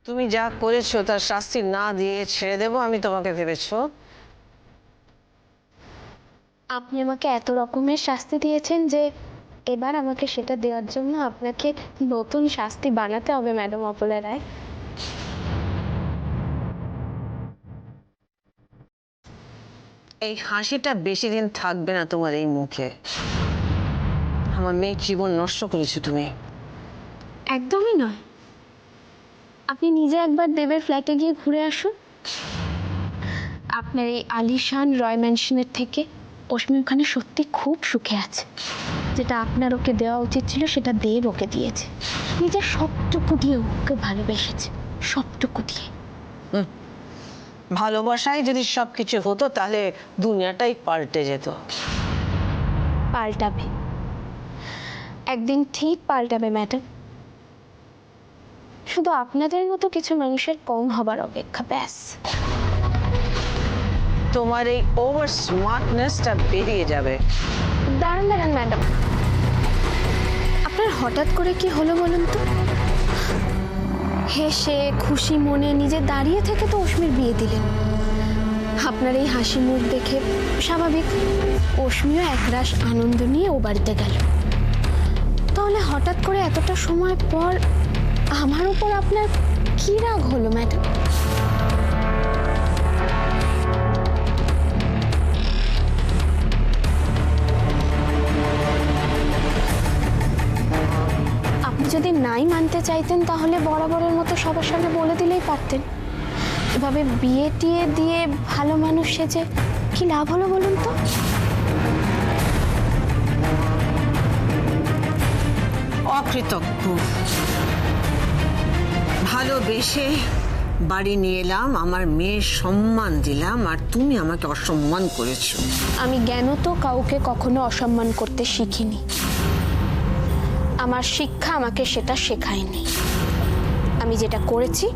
তুমি যা করেছো তার শাস্তি না দিয়ে ছেড়ে দেবো আমি তোমাকে ভেবেছো? আপনি আমাকে এত রকমের শাস্তি দিয়েছেন যে এবার আমাকে সেটা দেওয়ার জন্য আপনাকে নতুন শাস্তি বানাতে হবে ম্যাডাম অপলা রায়। এই হাসিটা বেশি দিন থাকবে না তোমার এই মুখে। আমার মেয়ের জীবন নষ্ট করেছো তুমি। একদমই নয়। আপনি নিজে একবার দেবের ফ্ল্যাটে গিয়ে ঘুরে আসুন। আপনার এই আলিশান রয় ম্যানশনের থেকে অশ্মি ওখানে সত্যি খুব সুখে আছে। যেটা আপনার ওকে দেওয়া উচিত ছিল সেটা দেব ওকে দিয়েছে। নিজের সবটুকু দিয়ে ওকে ভালোবেসেছে, সবটুকু দিয়ে। ভালোবাসায় যদি সবকিছু হতো তাহলে দুনিয়াটাই পাল্টে যেত। পাল্টাবে, একদিন ঠিক পাল্টাবে ম্যাডাম। শুধু আপনাদের মতো কিছু মানুষের কম হবার অপেক্ষা, ব্যাস। তোমার এই ওভার স্মার্টনেসটা বেরিয়ে যাবে। দাঁড়ান দাঁড়ান ম্যাডাম, আপনার হঠাৎ করে কি হলো বলুন তো? হেসে খুশি মনে নিজে দাঁড়িয়ে থেকে তো অশ্মির বিয়ে দিলেন। আপনার এই হাসি মুখ দেখে স্বাভাবিক অশ্মিও একরাশ আনন্দ নিয়ে ও বাড়িতে গেল। তাহলে হঠাৎ করে এতটা সময় পর আমার উপর আপনার কি রাগ হলো ম্যাডাম? আপনি যদি নাই মানতে চাইতেন তাহলে বরাবরের মতো সবার সামনে বলে দিলেই পারতেন। এভাবে বিয়ে টিয়ে দিয়ে ভালো মানুষ সেজে কি লাভ হলো বলুন তো? অকৃতজ্ঞ। ভালোবেসে বাড়ি নিয়ে এলাম, আমার মেয়ের সম্মান দিলাম, আর তুমি আমাকে অসম্মান করেছো। আমি জ্ঞানত কাউকে কখনো অসম্মান করতে শিখিনি। আমার শিক্ষা আমাকে সেটা শেখায়নি। আমি যেটা করেছি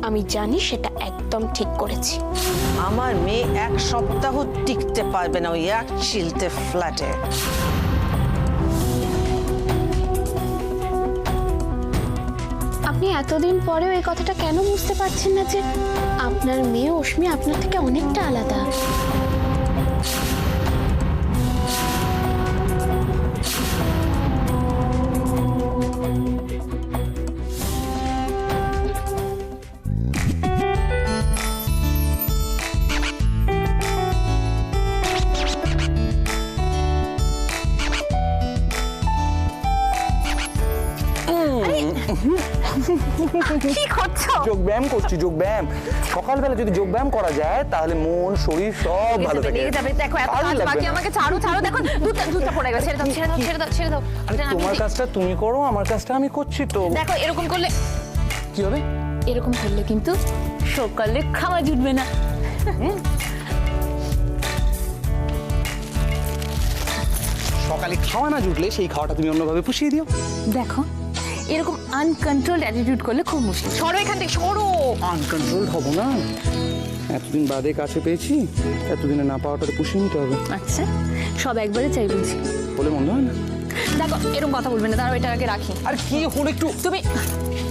আমি জানি সেটা একদম ঠিক করেছি। আমার মেয়ে এক সপ্তাহ টিকতে পারবে না ওই এক চিলতে ফ্ল্যাটে। আপনি এতদিন পরেও এই কথাটা কেন বুঝতে পারছেন না যে আপনার মেয়ে অশ্মি আপনার থেকে অনেকটা আলাদা? কি করছো? যোগ ব্যায়াম করছি, যোগ ব্যায়াম। সকালবেলা যদি যোগ ব্যায়াম করা যায় তাহলে মন শরীর সব ভালো থাকে। দেখো এত কাজ বাকি, আমাকে ছাড়ো ছাড়ো। দেখো দুধটা পড়ে গেছে, ছেড়ে দাও ছেড়ে দাও ছেড়ে দাও ছেড়ে দাও। আরে তোমার কাজটা তুমি করো, আমার কাজটা আমি করছি তো। দেখো এরকম করলে কি হবে? এরকম করলে কিন্তু সকালে খাওয়া জুটবে না। সকালে খাওয়া না জুটলে সেই খাওয়াটা তুমি অন্যভাবে পুষিয়ে দিও। দেখো এরকম আনকন্ট্রোলড অ্যাটিটিউড করলে খুব মুশকিল। সরো এখান থেকে, সরো। আনকন্ট্রোলড হবো না, এতদিন বাদে কাছে পেয়েছি, এতদিনে না পাওয়াটা পুষিয়ে নিতে হবে। আচ্ছা সব একবারে চাই বুঝি, বলে মন্দ হয় না। দেখো এরকম কথা বলবে না, দাঁড়াও এটা আগে রাখি। আর কি হলো একটু?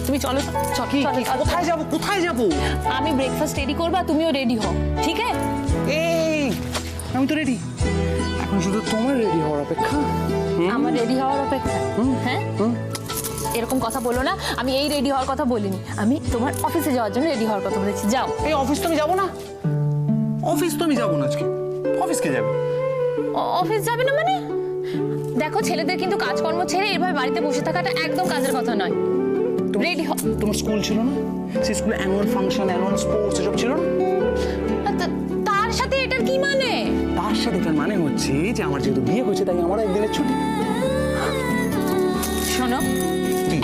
তুমি চলো কি কোথায় যাবো, কোথায় যাবো? আমি ব্রেকফাস্ট রেডি করবো আর তুমিও রেডি হও, ঠিক আছে? এই আমি তো রেডি, এখন শুধু তোমার রেডি হওয়ার অপেক্ষা। আমার রেডি হওয়ার অপেক্ষা? হ্যাঁ এরকম কথা বলো না, আমি এই রেডি হওয়ার কথা বলিনি, আমি তোমার অফিসে যাওয়ার জন্য রেডি হওয়ার কথা বলেছি। যাও। এই অফিস তো আমি যাবো না, অফিস তো আমি যাবো না আজকে। অফিস কে যাবে? অফিস যাবে না মানে? দেখো ছেলেদের কিন্তু কাজকর্ম ছেড়ে এভাবে বাড়িতে বসে থাকাটা একদম কাজের কথা নয়। রেডি হও। তোমার স্কুল ছিল না? সেই স্কুলে অ্যানুয়াল ফাংশন, অ্যানুয়াল স্পোর্টস এসব ছিল না? তার সাথে এটার কি মানে? তার সাথে এটার মানে হচ্ছে যে আমার যেহেতু বিয়ে হয়েছে তাই আমার একদিনের ছুটি। শোনো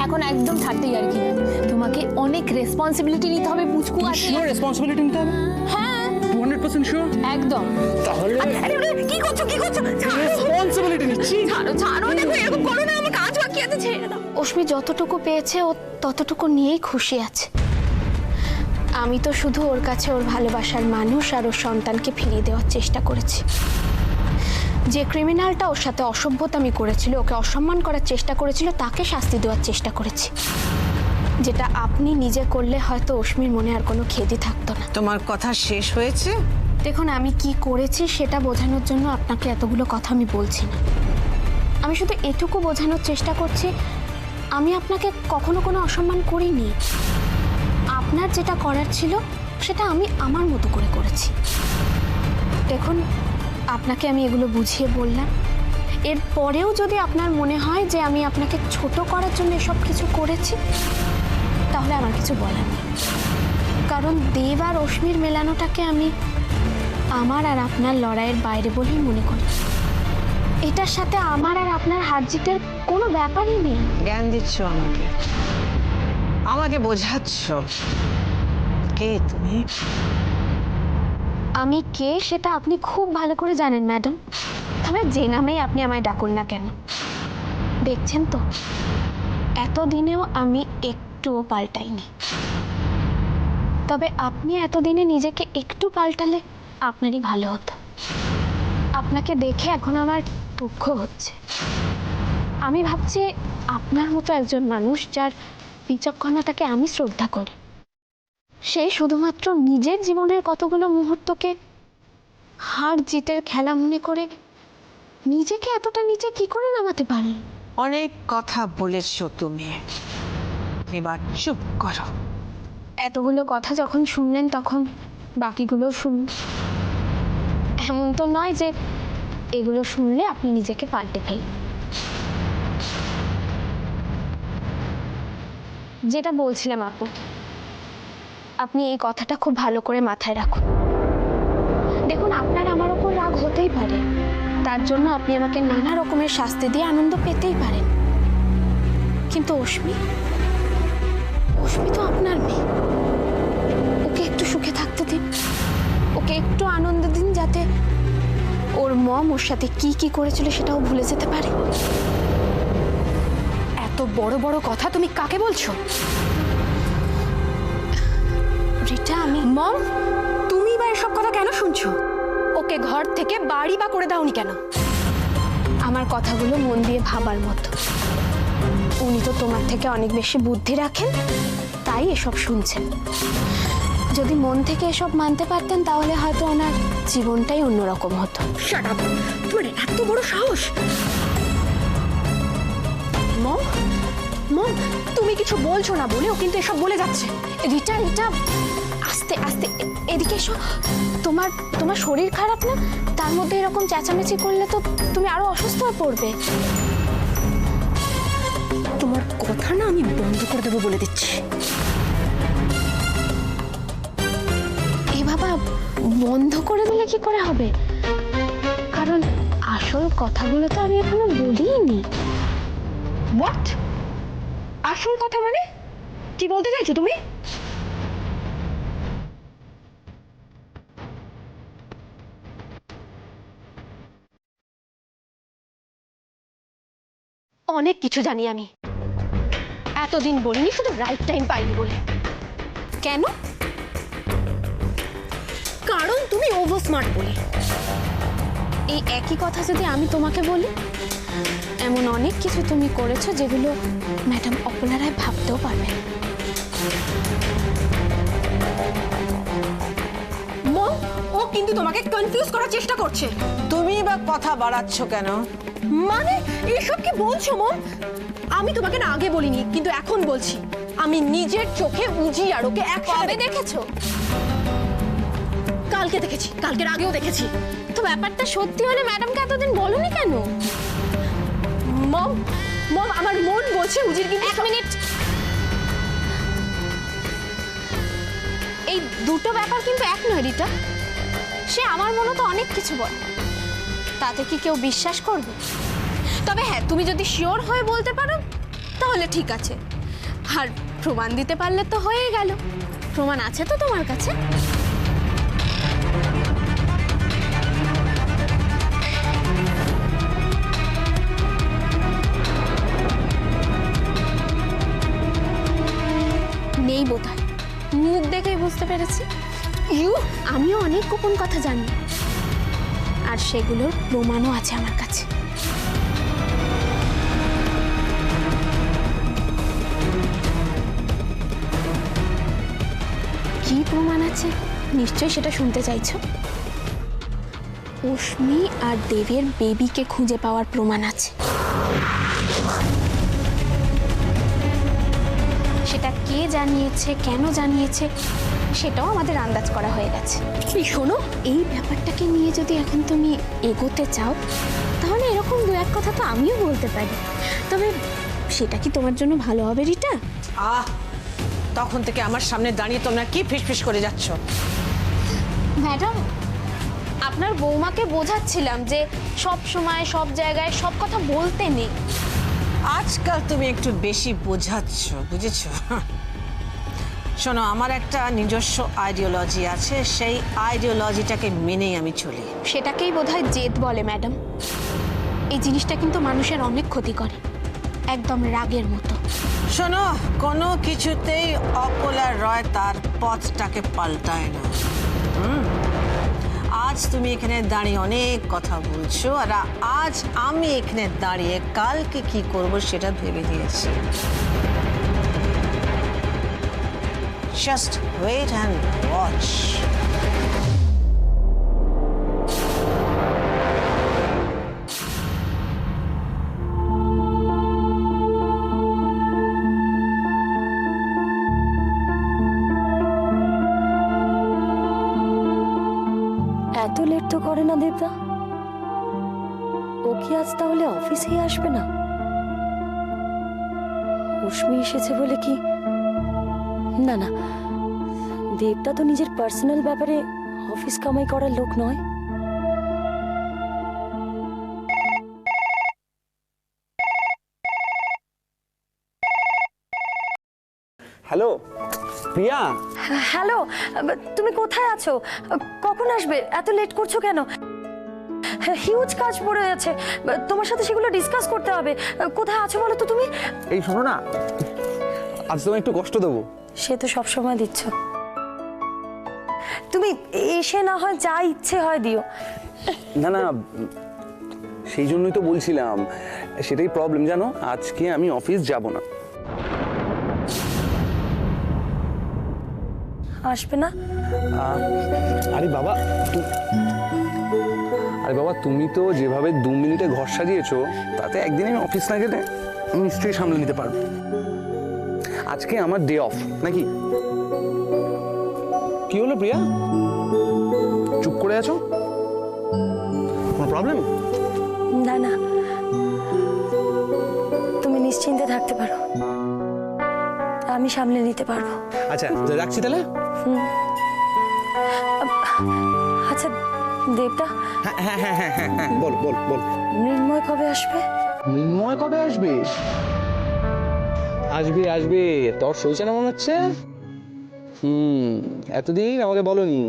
এখন একদম ছাড়তেই আর কি না, তোমাকে অনেক রেসপন্সিবিলিটি নিতে হবে পুচকু আছে। শিওর রেসপন্সিবিলিটি নিতে হবে? হ্যাঁ 200% শিওর। একদম। তাহলে কি করছো কি করছো? রেসপন্সিবিলিটি নিচ্ছি। ছাড়ো ছাড়ো, দেখো এরকম করো না, আমার কাজ বাকি আছে, ছেড়ে দাও। অশ্মি যতটুকু পেয়েছে ও ততটুকু নিয়েই খুশি আছে। আমি তো শুধু ওর কাছে ওর ভালোবাসার মানুষ আর ওর সন্তানকে ফিরিয়ে দেওয়ার চেষ্টা করেছি। যে ক্রিমিনালটা ওর সাথে অসভ্যতামি করেছিল, ওকে অসম্মান করার চেষ্টা করেছিল, তাকে শাস্তি দেওয়ার চেষ্টা করেছি। যেটা আপনি নিজে করলে হয়তো অশ্মির মনে আর কোনো খেদি থাকতো না। তোমার কথা শেষ হয়েছে? দেখুন, আমি কি করেছি সেটা বোঝানোর জন্য আপনাকে এতগুলো কথা আমি বলছি না। আমি শুধু এটুকু বোঝানোর চেষ্টা করছি, আমি আপনাকে কখনো কোনো অসম্মান করিনি। আপনার যেটা করার ছিল সেটা আমি আমার মতো করে করেছি। দেখুন, আপনাকে আমি এগুলো বুঝিয়ে বললাম, এরপরেও যদি আপনার মনে হয় যে আমি আপনাকে ছোট করার জন্য এসব কিছু করেছি, তাহলে আমার কিছু বলার নেই। কারণ দেব আর অশ্মির মেলানোটাকে আমি আমার আর আপনার লড়াইয়ের বাইরে বলেই মনে করি। এটার সাথে আমার আর আপনার হার জিতের কোনো ব্যাপারই নেই। জ্ঞান দিচ্ছ আমাকে, আমাকে বোঝাচ্ছ। কে তুমি? আমি কে সেটা আপনি খুব ভালো করে জানেন ম্যাডাম। তবে যে নামেই আপনি আমায় ডাকুন না কেন, দেখছেন তো এতদিনেও আমি একটুও পাল্টাইনি। তবে আপনি এতদিনে নিজেকে একটু পাল্টালে আপনারই ভালো হতো। আপনাকে দেখে এখন আমার দুঃখ হচ্ছে। আমি ভাবছি আপনার মতো একজন মানুষ যার বিচক্ষণতাকে আমি শ্রদ্ধা করি, সে শুধুমাত্র নিজের জীবনের কতগুলো মুহূর্তকে হার জিতের খেলা মনে করে নিজেকে এতটা নিচে কি করে নামাতে পারে? অনেক কথা বলেছ তুমি, এবার চুপ করো। এতগুলো কথা যখন শুনলেন তখন বাকিগুলো শুনুন। এমন তো নয় যে এগুলো শুনলে আপনি নিজেকে পাল্টে ফেলবেন। যেটা বলছিলাম আপু, আপনি এই কথাটা খুব ভালো করে মাথায় রাখুন। দেখুন, আপনার আমার ওপর রাগ হতেই পারে, তার জন্য আপনি আমাকে নানা রকমের শাস্তি দিয়ে আনন্দ পেতেই পারেন, কিন্তু অশ্মি তো আপনার মেয়ে। ওকে একটু সুখে থাকতে দিন, ওকে একটু আনন্দ দিন, যাতে ওর মম ওর সাথে কি কি করেছিল সেটাও ভুলে যেতে পারে। এত বড় বড় কথা তুমি কাকে বলছো? রিটা, আমি মম, তুমি বা এসব কথা কেন শুনছো? ওকে ঘর থেকে বাড়ি বা করে দাওনি কেন? আমার কথাগুলো মন দিয়ে ভাবার মতো। উনি তো তোমার থেকে অনেক বেশি বুদ্ধি রাখেন, তাই এসব শুনছেন। যদি মন থেকে এসব মানতে পারতেন তাহলে হয়তো ওনার জীবনটাই অন্যরকম হতো। Shut up! তোমার এত বড় সাহস! মম, মম, তুমি কিছু বলছো না বলে ও কিন্তু এসব বলে যাচ্ছে। রিটা, আস্তে আস্তে এদিকে এসো। তোমার শরীর খারাপ না? তার মধ্যে এরকম চেঁচামেচি করলে তো তুমি আরো অসুস্থ হয়ে পড়বে। তোমার কথা না আমি বন্ধ করে দেবো বলে দিচ্ছি। এ বাবা, বন্ধ করে দিলে কি করে হবে? কারণ আসল কথাগুলো তো আমি এখনো বলিনি। হোয়াট? আসল কথা মানে কি বলতে চাইছো তুমি? অনেক কিছু জানি আমি, এতদিন বলিনি শুধু রাইট টাইম পাইনি বলে। কেন? কারণ তুমি ওভার স্মার্ট বলে। এই একই কথা যদি আমি তোমাকে বলি, এমন অনেক কিছু তুমি করেছো যেগুলো ম্যাডাম অপলা রায় ভাবতেও পারবে না। মম, ও কিন্তু তোমাকে কনফিউজ করার চেষ্টা করছে। তুমি বা কথা বাড়াচ্ছ কেন? মানে এসব কি বলছো মম? আমি তোমাকে না আগে বলিনি, কিন্তু এখন বলছি। আমি নিজের চোখে উজি আর ওকে একসাথে দেখেছো? কালকে দেখেছি, কালকের আগেও দেখেছি। তো ব্যাপারটা সত্যি হলে ম্যাডামকে এতদিন বলনি কেন? মম, মম, আমার মন বলছে উজির কিন্তু এক মিনিট। এই দুটো ব্যাপার কিন্তু এক নয় রিটা। সে আমার মনে তো অনেক কিছু বলে, তাতে কি কেউ বিশ্বাস করবে? তবে হ্যাঁ, তুমি যদি শিওর হয়ে বলতে পারো তাহলে ঠিক আছে, আর প্রমাণ দিতে পারলে তো হয়েই গেল। প্রমাণ আছে তো তোমার কাছে? নেই বোধহয়, মুখ দেখেই বুঝতে পেরেছি। আমিও অনেক গোপন কথা জানি, আর সেগুলোর প্রমাণও আছে আমার কাছে। কি প্রমাণ আছে নিশ্চয়ই সেটা শুনতে চাইছো। অশ্মি আর দেবের বেবিকে খুঁজে পাওয়ার প্রমাণ আছে। সেটা কে জানিয়েছে, কেন জানিয়েছে, সেটাও আমাদের আন্দাজ করা হয়ে গেছে। এই শোনো, এই ব্যাপারটাকে নিয়ে যদি এখন তুমি এগোতে চাও তাহলে এরকম দু এক কথা তো আমিও বলতে পারি, তবে সেটা কি তোমার জন্য ভালো হবে রিটা? তখন থেকে আমার সামনে দাঁড়িয়ে তোমরা কি ফিসফিস করে যাচ্ছ? ম্যাডাম, আপনার বৌমাকে বোঝাচ্ছিলাম যে সব সময় সব জায়গায় সব কথা বলতে নেই। আজকাল তুমি একটু বেশি বোঝাচ্ছ, বুঝেছ? শোনো, আমার একটা নিজস্ব আইডিওলজি আছে, সেই আইডিওলজিটাকে মেনেই আমি চলি। সেটাকেই বোধহয় জেদ বলে ম্যাডাম। এই জিনিসটা কিন্তু মানুষের অনেক ক্ষতি করে, একদম রাগের মতো। শোনো, কোনো কিছুতেই অপলা রয় তার পথটাকে পাল্টায় না। আজ তুমি এখানে দাঁড়িয়ে অনেক কথা বলছো, আর আজ আমি এখানে দাঁড়িয়ে কালকে কি করব সেটা ভেবে দিয়েছি। Just wait and watch. এত লেট তো করে না দেবদা। ও কি আজ তাহলে অফিসেই আসবে না? অশ্মি এসেছে বলে কি? না না, দেবদা তো নিজের পার্সোনাল ব্যাপারে অফিস কামাই করার লোক নয়। হ্যালো প্রিয়া। হ্যালো, তুমি কোথায় আছো? কখন আসবে? এত লেট করছো কেন? হিউজ কাজ পড়ে আছে, তোমার সাথে সেগুলো ডিসকাস করতে হবে। কোথায় আছো বলো তো তুমি? এই শোনো না, আজ তোমায় একটু কষ্ট দেবো। সে তো সবসময় দিচ্ছ। তুমি এসে না হয় যা ইচ্ছে হয় দিও। না না, সেই জন্যই তো বলছিলাম, সেটাই প্রবলেম জানো, আজকে আমি অফিস যাব না। আসবে না? আরে বাবা, তুমি তো যেভাবে 2 মিনিটে ঘর সাজিয়েছো, তাতে একদিন আমি অফিস না গেলে আমি নিশ্চয়ই সামলে নিতে পারবো। আজকে আমার ডে অফ নাকি? কি হলো প্রিয়া, চুপ করে আছো? কোনো প্রবলেম? না না, তুমি নিশ্চিন্তে থাকতে পারো, আমি সামলে নিতে পারবো। আচ্ছা রাখছি তাহলে। আচ্ছা দেবদা, হ্যাঁ বল বল বল। মৃন্ময় কবে আসবে? মৃন্ময় কবে আসবে? আসবে আসবে, তোর সইছে না মনে হচ্ছে। এতদিন আমাকে বলনি,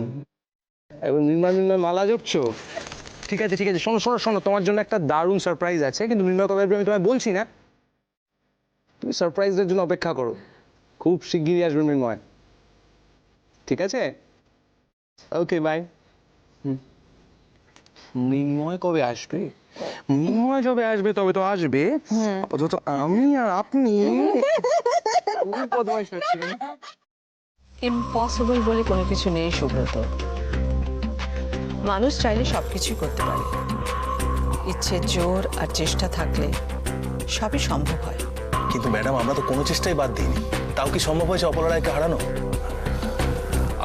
এখন মৃন্ময় মালা জপছো। ঠিক আছে ঠিক আছে, শোনো শোনো শোনো, তোমার জন্য একটা দারুণ সারপ্রাইজ আছে, কিন্তু মৃন্ময় কবে আসবে আমি তোমায় বলছি না। তুমি সারপ্রাইজের জন্য অপেক্ষা করো, খুব শিগগিরই আসবে মৃন্ময়। ঠিক আছে, ওকে বাই। মৃন্ময় কবে আসবে? মৃন্ময় যবে আসবে তবে তো আসবে, আপাতত আমি আর আপনি বদমাইশ হচ্ছি। ইম্পসিবল বলে কোনো কিছু নেই সুব্রত। মানুষ চাইলে সবকিছুই করতে পারে, ইচ্ছে জোর আর চেষ্টা থাকলে সবই সম্ভব হয়। কিন্তু ম্যাডাম, আমরা তো কোনো চেষ্টাই বাদ দিইনি, তাও কি সম্ভব হয়েছে অপলা রায়কে হারানো?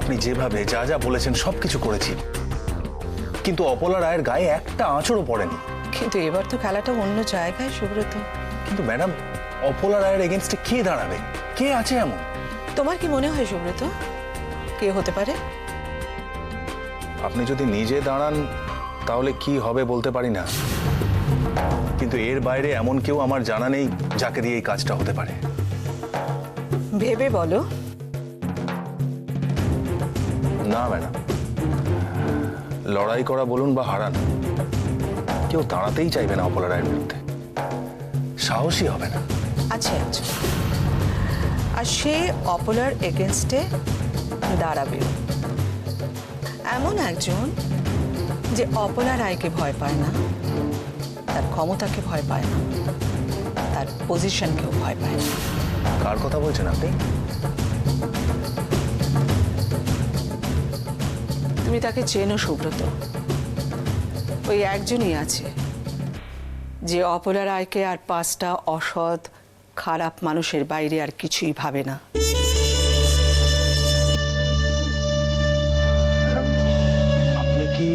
আপনি যেভাবে যা যা বলেছেন সবকিছু করেছি, কিন্তু অপলা রায়ের গায়ে একটা আঁচড়ও পড়েনি। কিন্তু এবার তো খেলাটা অন্য জায়গায় সুব্রত। কিন্তু ম্যাডাম, অপলা রায়ের এগেনস্টে কে দাঁড়াবে? কে আছে এমন? তোমার কি মনে হয় সুব্রত, কে হতে পারে? আপনি যদি নিজে দাঁড়ান তাহলে কি হবে বলতে পারি না, কিন্তু এর বাইরে এমন কেউ আমার জানা নেই যাকে দিয়ে এই কাজটা হতে পারে। ভেবে বলো। না ম্যাডাম, লড়াই করা বলুন বা হারানো, কেউ দাঁড়াতেই চাইবে না অপলা রায়ের বিরুদ্ধে, সাহসী হবে না। আচ্ছা আচ্ছা, আর সে অপলার এগেনস্টে দাঁড়াবে এমন একজন যে অপলা রায়কে ভয় পায় না, তার ক্ষমতাকে ভয় পায় না, তার পজিশনকেও ভয় পায় না। কার কথা বলছেন আপনি? তুমি তাকে চেনো সুব্রত। ওই একজনই আছে যে অপলা রায়কে আর 5টা অসৎ খারাপ মানুষের বাইরে আর কিছুই ভাবে না। আপনি কি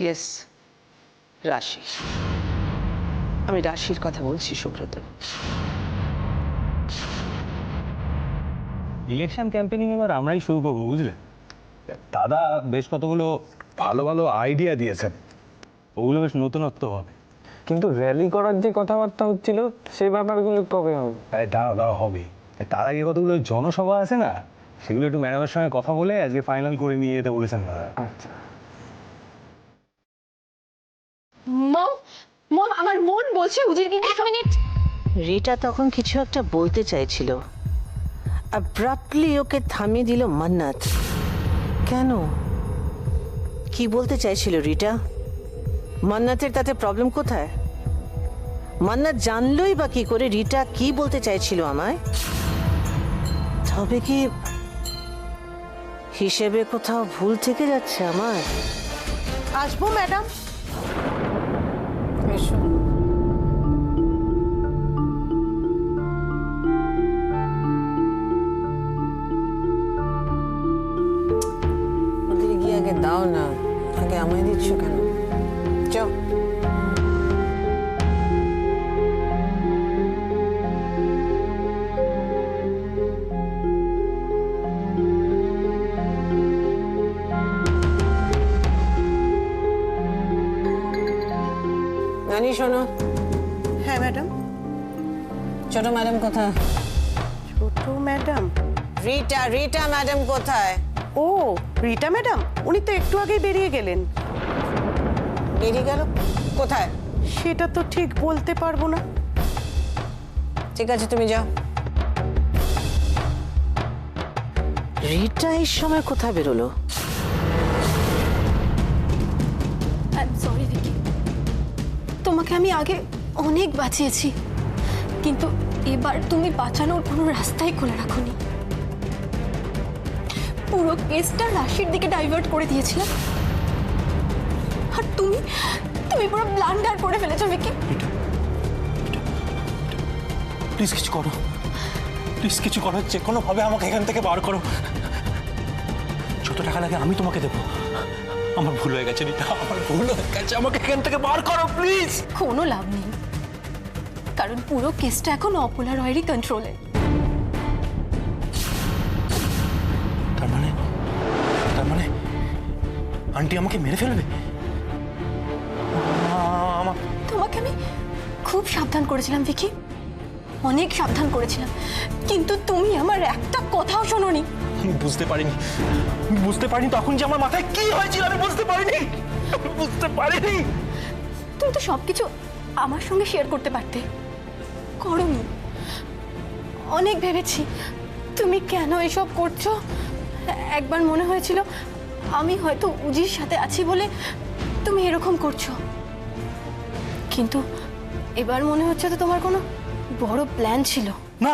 ইয়েস, রাশি। আমি রাশির কথা বলছি সুব্রত। ইলেকশন ক্যাম্পেনিং এবার আমরাই শুরু করবো, বুঝলে? দাদা বেশ কতগুলো ভালো ভালো আইডিয়া দিয়েছেন, ওগুলো বেশ নতুনত্ব হবে। কিন্তু র্যালি করার যে কথাবার্তা হচ্ছিল সেই ব্যাপারগুলো কবে হবে? দাওয়া হবে। তার আগে কতগুলো জনসভা আছে না, সেগুলো একটু ম্যাডামের সঙ্গে কথা বলে আজকে ফাইনাল করে নিয়ে যেতে বলেছেন দাদা। আচ্ছা, মম মম আমার মন বলছে উজির কিন্তু 1 মিনিট। রিটা তখন কিছু একটা বলতে চাইছিল, অ্যাব্রাপ্টলি ওকে থামিয়ে দিল মান্নাত। কেন? কি বলতে চাইছিল রিটা? মান্নাতের তাতে প্রবলেম কোথায়? মান্নাত জানলই বা কি করে রিটা কি বলতে চাইছিল আমায়? তবে কি হিসেবে কোথাও ভুল থেকে যাচ্ছে আমার? আসবো ম্যাডাম। এসো। ওদিকে গিয়ে আগে দাও না, আগে আমায় দিচ্ছ কেন? যাও। নানি শোনো, হ্যাঁ ম্যাডাম। ছোট ম্যাডাম কোথায়? ছোট ম্যাডাম? রিটা, রিটা ম্যাডাম কোথায়? ও রিটা ম্যাডাম, উনি তো একটু আগেই বেরিয়ে গেলেন। বেরিয়ে গেল কোথায়? সেটা তো ঠিক বলতে পারবো না। ঠিক আছে, তুমি যাও। রিটা এই সময় কোথায় বেরোলো? আই এম সরি ভিকি, তোমাকে আমি আগে অনেক বাঁচিয়েছি, কিন্তু এবার তুমি বাঁচানোর কোনো রাস্তাই খুলে রাখোনি। পুরো কেসটা রাশির দিকে ডাইভার্ট করে দিয়েছিলাম, আর তুমি তুমি পুরো ব্লান্ডার করে ফেলেছো ভিকি। প্লিজ কিছু করো, প্লিজ কিছু করো, যে কোনোভাবে আমাকে এখান থেকে বার করো। যত টাকা লাগে আমি তোমাকে দেবো। আমার ভুল হয়ে গেছে রিটা, আমার ভুল হয়ে গেছে, আমাকে এখান থেকে বার করো প্লিজ। কোনো লাভ নেই, কারণ পুরো কেসটা এখন অপলা রয়েরই কন্ট্রোলে। তার মানে আন্টি আমাকে মেরে ফেলবে? তোমাকে আমি খুব সাবধান করেছিলাম ভিকি, অনেক সাবধান করেছিলাম, কিন্তু তুমি আমার একটা কথাও শোনোনি। আমি বুঝতে পারিনি, তখন যে আমার মাথায় কি হয়েছিল আমি বুঝতে পারিনি। তুমি তো সবকিছু আমার সঙ্গে শেয়ার করতে পারতে, করোনি। অনেক ভেবেছি তুমি কেন এসব করছো। একবার মনে হয়েছিল আমি হয়তো উজির সাথে আছি বলে তুমি এরকম করছো, কিন্তু এবার মনে হচ্ছে তো তোমার কোনো বড় প্ল্যান ছিল। না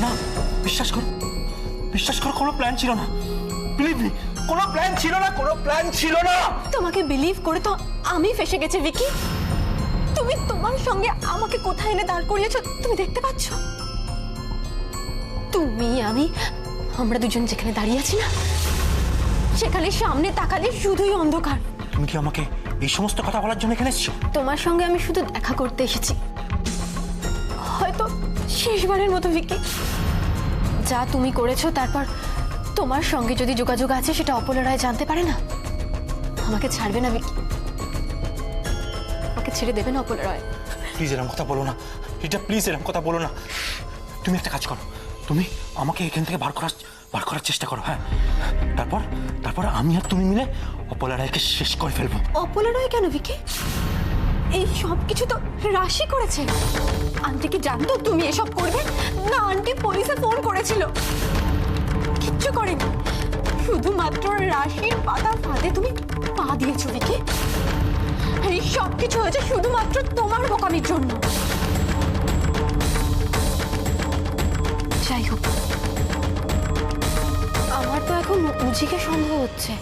না, বিশ্বাস করো, কোনো প্ল্যান ছিল না। বিলিভ মি, কোনো প্ল্যান ছিল না। তোমাকে বিলিভ করে তো আমি ফেসে গেছি ভিকি। তুমি তোমার সঙ্গে আমাকে কোথায় এনে দাঁড় করিয়েছো তুমি দেখতে পাচ্ছ? তুমি আমি আমরা দুজন যেখানে দাঁড়িয়ে আছি না, সেখানে সামনে তাকালে শুধুই অন্ধকার। তুমি কি আমাকে এই সমস্ত কথা বলার জন্য এখানে এসেছো? তোমার সঙ্গে আমি শুধু দেখা করতে এসেছি, হয়তো শেষবারের মতো ভিকি। যা তুমি করেছো তারপর তোমার সঙ্গে যদি যোগাযোগ আছে সেটা অপলা রায় জানতে পারে না, আমাকে ছাড়বে না ভিকি, আমাকে ছেড়ে দেবে না অপলা রায়। প্লিজ এরকম কথা বলো না রিটা, প্লিজ এরকম কথা বলো না। তুমি একটা কাজ করো, তুমি আমাকে এখান থেকে বার করার চেষ্টা করো। হ্যাঁ, তারপর আমি আর তুমি মিলে অপলা রায়কে শেষ করে ফেলবো। অপলা রায় কেন ভিকি? এই সব কিছু তো রাশি করেছে। আন্টি কি জানতো তুমি এসব করবে? না, আন্টি পুলিশে ফোন করেছিল, কিচ্ছু করেনি, শুধুমাত্র রাশির পাতা ফাঁদে তুমি পা দিয়েছো ভিকি। এই সব কিছু হয়েছে শুধুমাত্র তোমার বোকামির জন্য। যাই হোক, এখন উজিকে সন্দেহ হচ্ছে।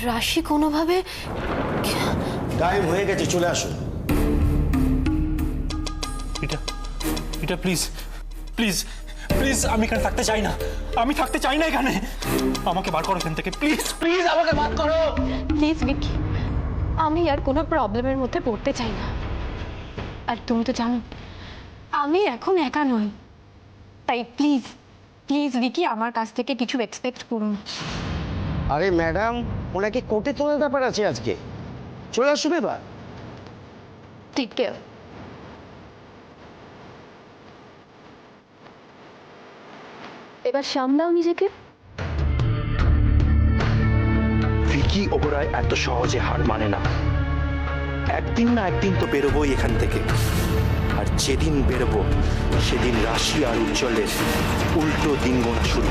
রাশি কোনোভাবে টাইম হয়ে গেছে, চলে আসুন। এটা প্লিজ প্লিজ প্লিজ, আমি এখানে থাকতে চাই না, আমি থাকতে চাই না এখানে। আমাকে বার করো এখান থেকে, প্লিজ প্লিজ আমাকে বার করো। প্লিজ ভিকি, আমি আর কোনো প্রবলেমের মধ্যে পড়তে চাই না। আর তুমি তো জানো আমি এখন একা নই, তাই প্লিজ প্লিজ ভিকি আমার কাছ থেকে কিছু এক্সপেক্ট করুন। আরে ম্যাডাম, ওনাকে কোর্টে তোলার ব্যাপার আছে আজকে, চলে আসুন এবার। Take care. এবার সামলাও নিজেকে। ভিকি ওবরায় এত সহজে হার মানে না। একদিন না একদিন তো বেরোবোই এখান থেকে। আর যেদিন বেরোবো সেদিন রাশি আর উজ্জ্বলের উল্টো দিন গোনা শুরু।